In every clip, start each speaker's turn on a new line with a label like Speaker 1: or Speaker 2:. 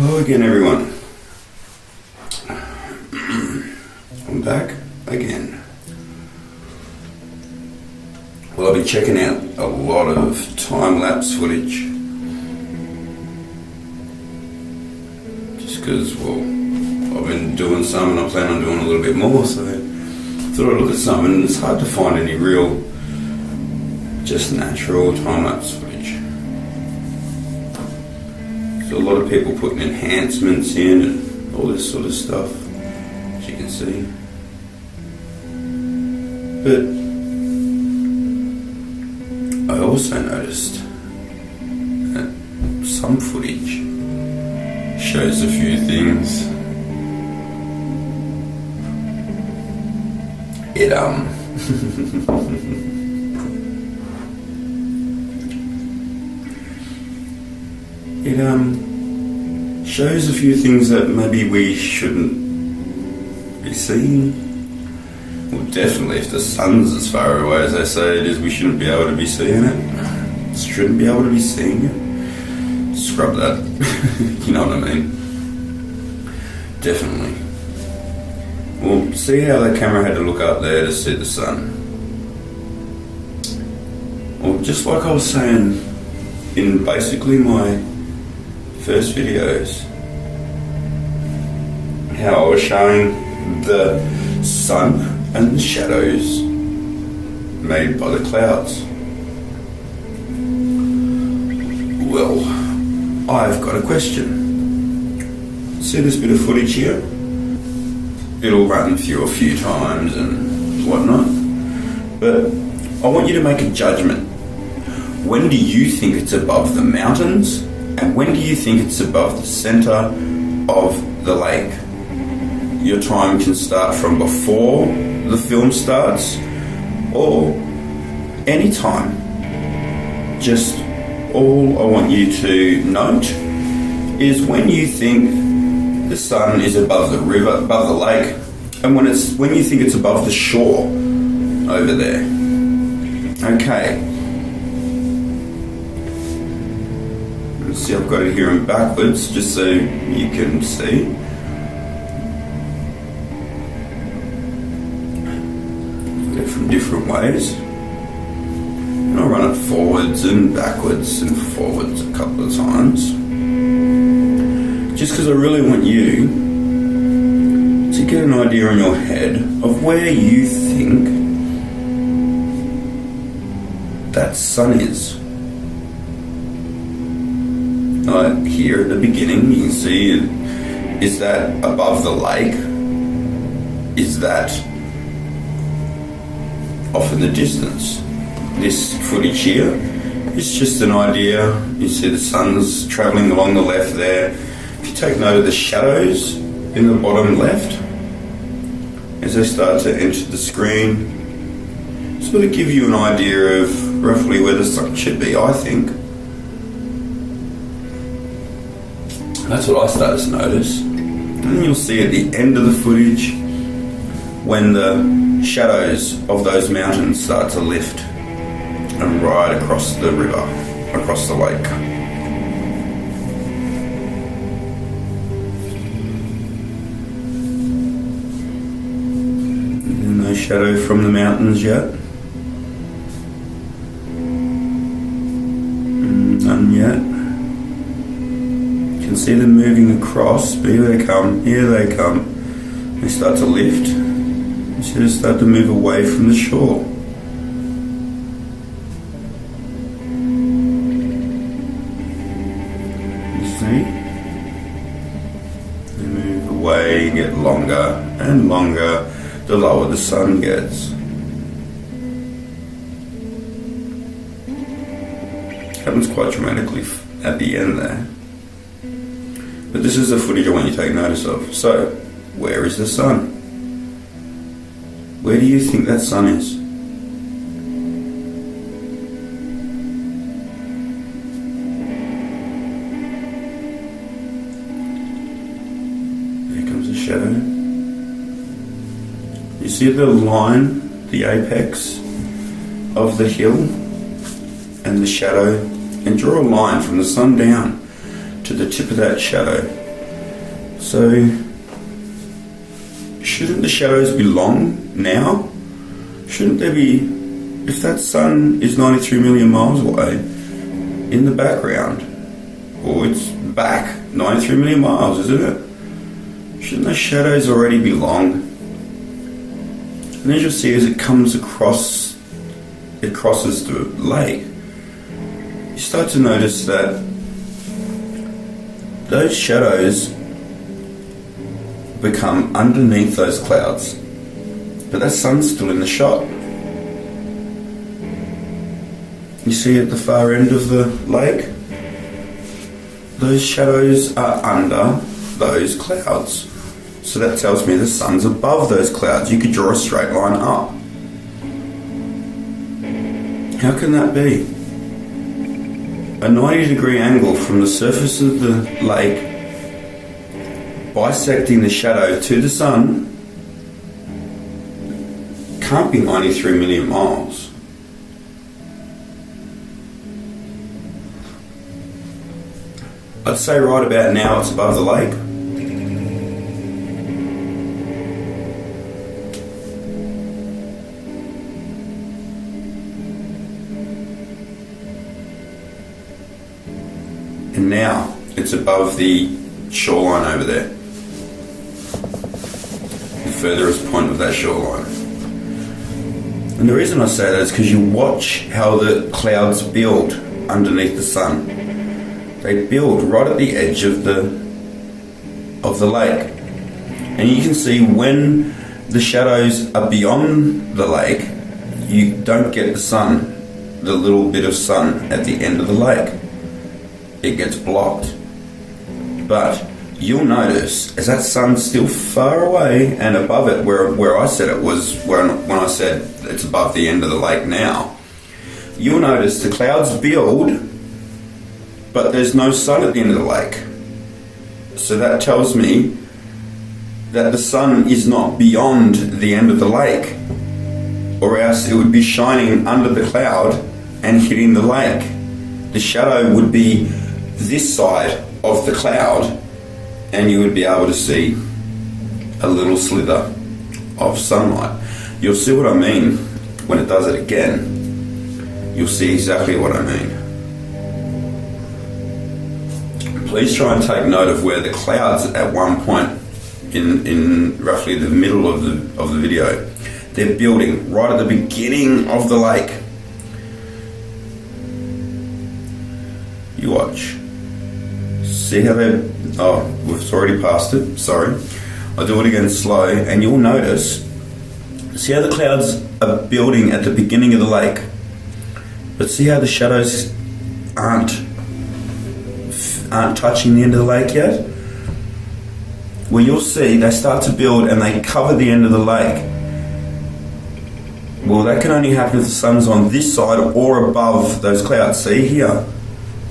Speaker 1: Hello again, everyone. I'm back again. Well, I'll be checking out a lot of time-lapse footage. Just because, well, I've been doing some and I plan on doing a little bit more, so I thought I'd look at some, and it's hard to find any real, just natural time-lapse footage. So a lot of people putting enhancements in and all this sort of stuff, as you can see. But I also noticed that some footage shows a few things. It shows a few things that maybe we shouldn't be seeing. Well, definitely if the sun's as far away as they say it is, we shouldn't be able to be seeing it. Shouldn't be able to be seeing it. Scrub that. You know what I mean? Definitely. Well, see how the camera had to look up there to see the sun? Well, just like I was saying in basically my first videos, how I was showing the sun and the shadows made by the clouds. Well, I've got a question. See this bit of footage here? It'll run through a few times and whatnot, but I want you to make a judgment. When do you think it's above the mountains, and when do you think it's above the center of the lake? Your time can start from before the film starts or any time. Just all I want you to note is when you think the sun is above the river, above the lake, and when you think it's above the shore over there. Okay. Let's see, I've got it here in backwards just so you can see. Get it from different ways. And I'll run it forwards and backwards and forwards a couple of times. Just because I really want you to get an idea in your head of where you think that sun is. Here at the beginning, you can see, is that above the lake? Is that off in the distance? This footage here is just an idea. You see the sun's travelling along the left there. If you take note of the shadows in the bottom left, as they start to enter the screen, sort of give you an idea of roughly where the sun should be, I think. That's what I started to notice. And then you'll see at the end of the footage when the shadows of those mountains start to lift and ride across the river, across the lake. And no shadow from the mountains yet. None yet. You can see them moving across, but here they come, They start to lift. You see they start to move away from the shore. You see? They move away and get longer and longer the lower the sun gets. Happens quite dramatically at the end there. But this is the footage I want you to take notice of. So, where is the sun? Where do you think that sun is? There comes a shadow. You see the line, the apex of the hill and the shadow, and draw a line from the sun down to the tip of that shadow So, shouldn't the shadows be long now? Shouldn't there be, if that sun is 93 million miles away, in the background, or it's back 93 million miles, isn't it? Shouldn't the shadows already be long? And as you'll see, as it comes across, it crosses the lake, you start to notice that those shadows become underneath those clouds, but that sun's still in the shot. You see at the far end of the lake, those shadows are under those clouds. So that tells me the sun's above those clouds. You could draw a straight line up. How can that be? A 90-degree angle from the surface of the lake bisecting the shadow to the sun can't be 93 million miles. I'd say right about now it's above the lake. And now it's above the shoreline over there. The furthest point of that shoreline. And the reason I say that is because you watch how the clouds build underneath the sun. They build right at the edge of the lake. And you can see when the shadows are beyond the lake, you don't get the sun, the little bit of sun at the end of the lake. It gets blocked. But you'll notice as that sun's still far away and above it, where I said it was, when I said it's above the end of the lake now, you'll notice the clouds build, but there's no sun at the end of the lake. So that tells me that the sun is not beyond the end of the lake, or else it would be shining under the cloud and hitting the lake. The shadow would be this side of the cloud, and you would be able to see a little slither of sunlight. You'll see what I mean when it does it again. You'll see exactly what I mean. Please try and take note of where the clouds at one point in roughly the middle of the video, they're building right at the beginning of the lake. You watch. See how they're, we've already passed it, sorry. I'll do it again slow, and you'll notice, see how the clouds are building at the beginning of the lake, but see how the shadows aren't touching the end of the lake yet? Well, you'll see they start to build and they cover the end of the lake. Well, that can only happen if the sun's on this side or above those clouds. See here?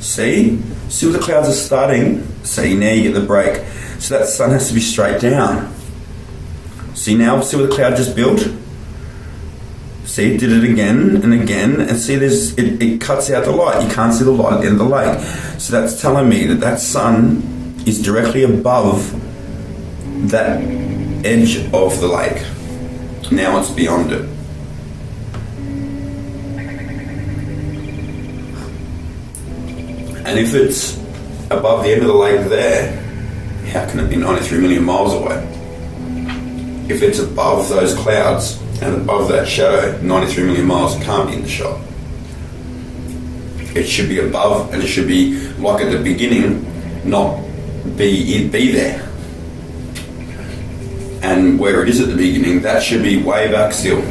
Speaker 1: See? See where the clouds are starting? See, now you get the break. So that sun has to be straight down. See now? See where the cloud just built? See, it did it again and again, and see it cuts out the light. You can't see the light at the end of the lake. So that's telling me that that sun is directly above that edge of the lake. Now it's beyond it. And if it's above the end of the lake there, how can it be 93 million miles away? If it's above those clouds and above that shadow, 93 million miles can't be in the shot. It should be above, and it should be like at the beginning, not be there. And where it is at the beginning, that should be way back still.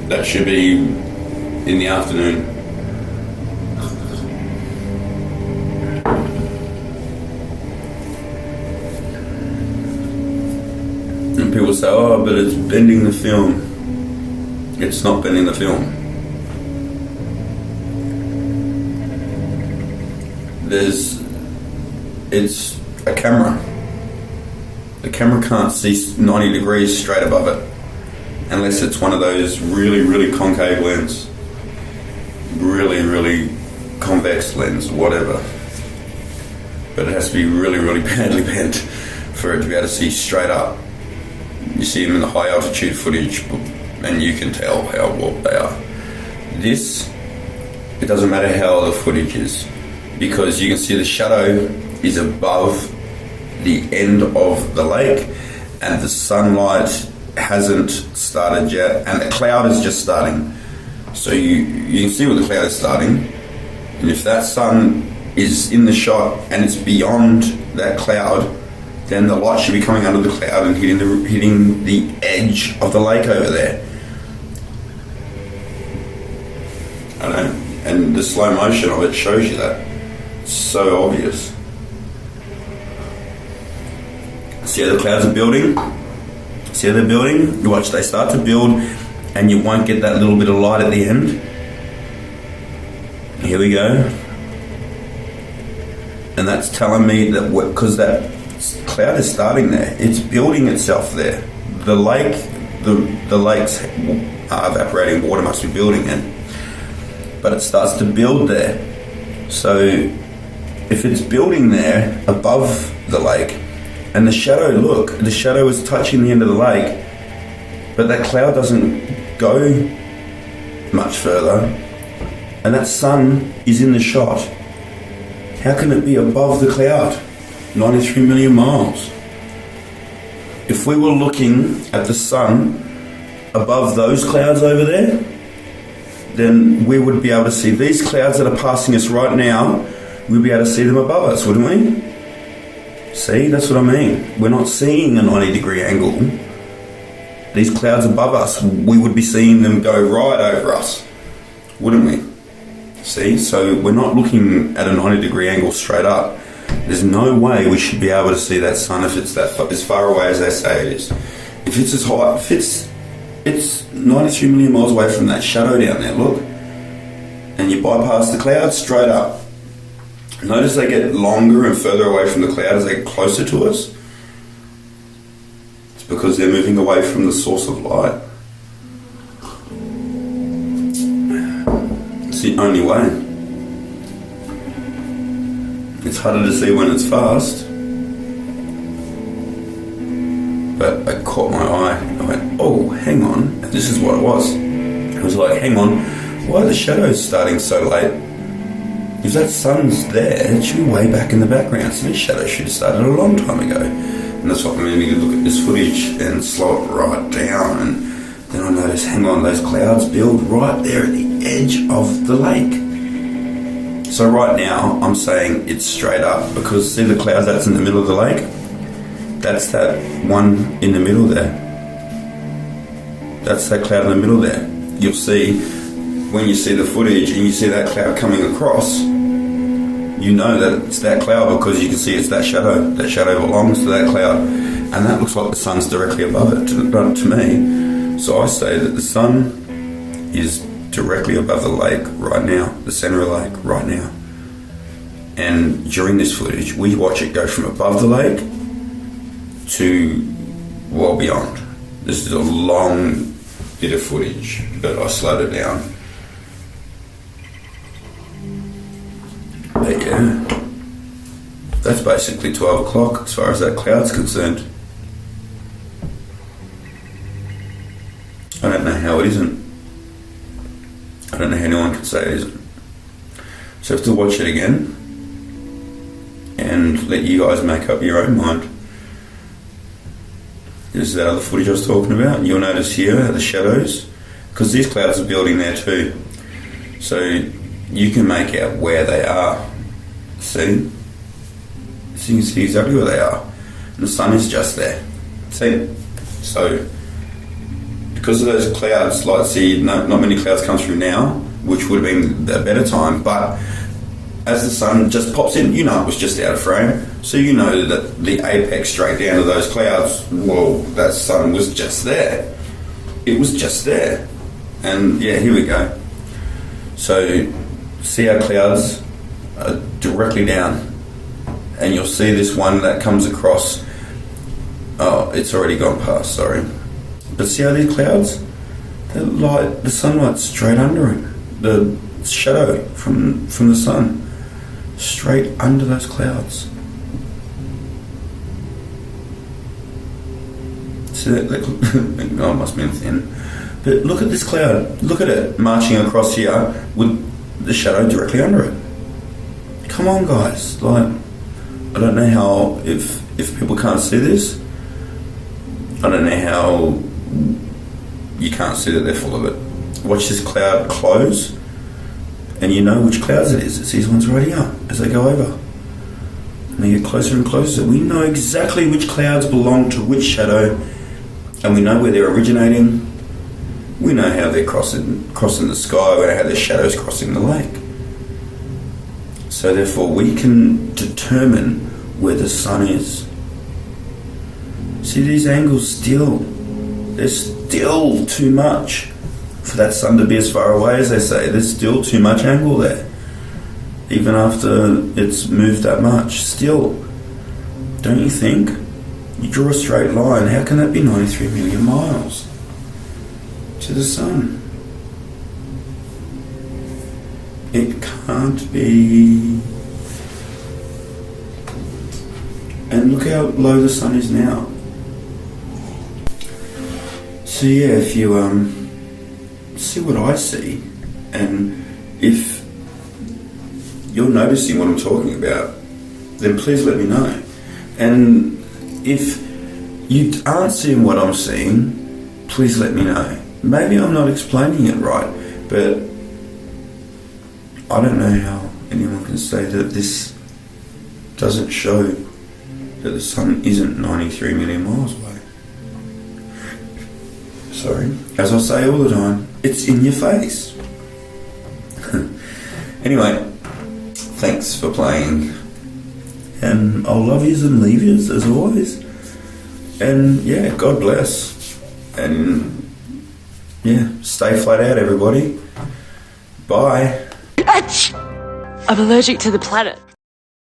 Speaker 1: That should be in the afternoon. And people say, oh, but it's bending the film. It's not bending the film. It's a camera. The camera can't see 90 degrees straight above it unless it's one of those really, really concave lens, really, really convex lens, whatever. But it has to be really, really badly bent for it to be able to see straight up. You see them in the high altitude footage, and you can tell how warped they are. This, it doesn't matter how the footage is, because you can see the shadow is above the end of the lake, and the sunlight hasn't started yet, and the cloud is just starting. So you can see what the cloud is starting, and if that sun is in the shot and it's beyond that cloud, then the light should be coming under the cloud and hitting the edge of the lake over there. I know, and the slow motion of it shows you that. It's so obvious. See how the clouds are building? See how they're building? You watch, they start to build, and you won't get that little bit of light at the end. Here we go. And that's telling me that because that cloud is starting there, it's building itself there. The lake, the lake's evaporating water must be building it, but it starts to build there. So if it's building there above the lake, and the shadow, look, the shadow is touching the end of the lake, but that cloud doesn't go much further, and that sun is in the shot. How can it be above the cloud? 93 million miles. If we were looking at the sun above those clouds over there, then we would be able to see these clouds that are passing us right now. We'd be able to see them above us, wouldn't we? See, that's what I mean. We're not seeing a 90-degree angle. These clouds above us, we would be seeing them go right over us, wouldn't we? See, so we're not looking at a 90-degree angle straight up. There's no way we should be able to see that sun if it's that as far away as they say it is. If it's as high, if it's 93 million miles away from that shadow down there, look, and you bypass the clouds straight up. Notice they get longer and further away from the cloud as they get closer to us. It's because they're moving away from the source of light. It's the only way. It's harder to see when it's fast. But it caught my eye. I went, oh, hang on. And this is what it was. I was like, hang on, why are the shadows starting so late? If that sun's there, it should be way back in the background. So this shadow should have started a long time ago. And that's what made me look at this footage and slow it right down. And then I noticed, hang on, those clouds build right there at the edge of the lake. So right now, I'm saying it's straight up, because see the cloud that's in the middle of the lake? That's that one in the middle there. That's that cloud in the middle there. You'll see, when you see the footage and you see that cloud coming across, you know that it's that cloud because you can see it's that shadow. That shadow belongs to that cloud. And that looks like the sun's directly above it to me. So I say that the sun is directly above the lake right now, the center of the lake right now. And during this footage, we watch it go from above the lake to well beyond. This is a long bit of footage, but I slowed it down. But yeah, that's basically 12 o'clock as far as that cloud's concerned. I don't know how it isn't. I don't know how anyone can say it isn't. So I have to watch it again and let you guys make up your own mind. This is that other footage I was talking about. You'll notice here how the shadows, because these clouds are building there too. So you can make out where they are. See? So you can see exactly where they are. And the sun is just there. See? So because of those clouds, like see, not many clouds come through now, which would have been a better time, but as the sun just pops in, you know it was just out of frame, so you know that the apex straight down to those clouds, well, that sun was just there. It was just there. And yeah, here we go. So see our clouds are directly down, and you'll see this one that comes across. Oh, it's already gone past, sorry. But see how these clouds, the sunlight's straight under it. The shadow from the sun, straight under those clouds. See that? Oh, it must have been thin. But look at this cloud. Look at it marching across here with the shadow directly under it. Come on, guys. Like, I don't know how, if people can't see this, I don't know how you can't see that they're full of it. Watch this cloud close, and you know which clouds it is. It's these ones right here as they go over. And they get closer and closer. We know exactly which clouds belong to which shadow, and we know where they're originating. We know how they're crossing the sky. We know how their shadows crossing the lake. So therefore we can determine where the sun is. See, these angles still, they're still too much for that sun to be as far away as they say. There's still too much angle there. Even after it's moved that much, still, don't you think? You draw a straight line, how can that be 93 million miles to the sun? It can't be. And look how low the sun is now. So yeah, if you see what I see, and if you're noticing what I'm talking about, then please let me know. And if you aren't seeing what I'm seeing, please let me know. Maybe I'm not explaining it right, but I don't know how anyone can say that this doesn't show that the sun isn't 93 million miles away. Sorry. As I say all the time, it's in your face. Anyway, thanks for playing. And I'll love yous and leave yous as always. And yeah, God bless. And yeah, stay flat out, everybody. Bye.
Speaker 2: I'm allergic to the planet.